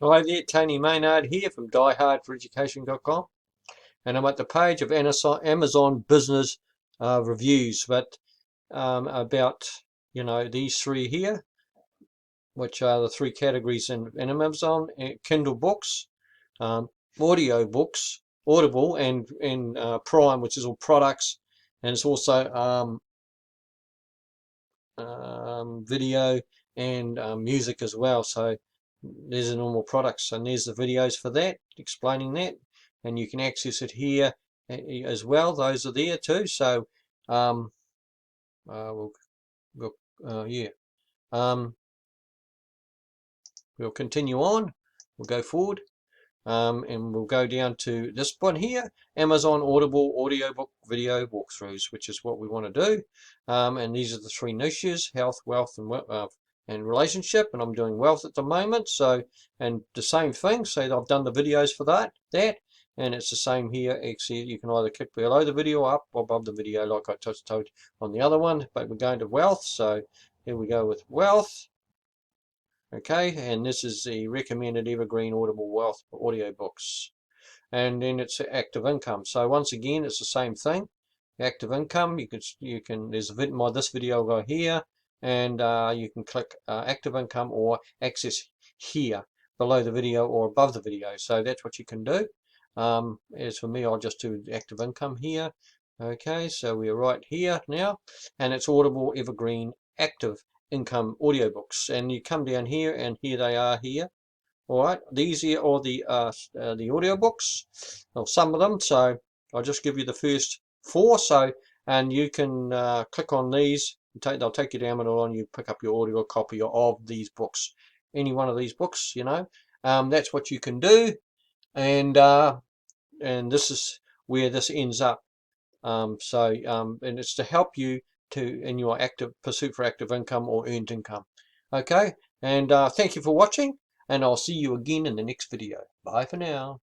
Hi there, Tony Maynard here from diehardforeducation.com, and I'm at the page of Amazon business reviews, but about these three here, which are the three categories in Amazon: Kindle books, um, audio books, Audible, and Prime, which is all products, and it's also video and music as well. So there's the normal products, and there's the videos for that, explaining that, and you can access it here as well. Those are there too. So um, we'll, yeah, um, we'll continue on. We'll go forward. And we'll go down to this one here, Amazon Audible audiobook video walkthroughs, which is what we want to do. And these are the three niches: health, wealth, and relationship. And I'm doing wealth at the moment. So, and the same thing. So I've done the videos for that, and it's the same here. Actually, you can either click below the video or up or above the video, like I just told you on the other one. But we're going to wealth. So here we go with wealth. Okay, and this is the recommended evergreen Audible wealth audiobooks. And then it's active income. So once again, it's the same thing. Active income, there's this video will go here, and you can click active income or access here below the video or above the video. So that's what you can do. As for me, I'll just do active income here. Okay, so we're right here now, and it's Audible Evergreen Active Income audiobooks. And you come down here, and here they are here. All right, these here are the audiobooks, or some of them. So I'll just give you the first four. So, and you can click on these. They'll take you down, and you pick up your audio copy of these books. Any one of these books, that's what you can do. And this is where this ends up. And it's to help you in your active pursuit for active income or earned income. Okay, and thank you for watching, and I'll see you again in the next video. Bye for now.